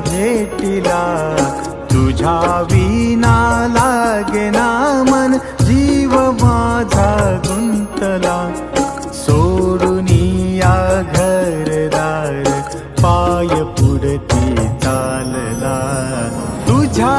भेटिला तुझ्या विना लागेना मन जीव माझा गुंतला सोडूनिया घरदार पाय पुढती चालला तुझ्या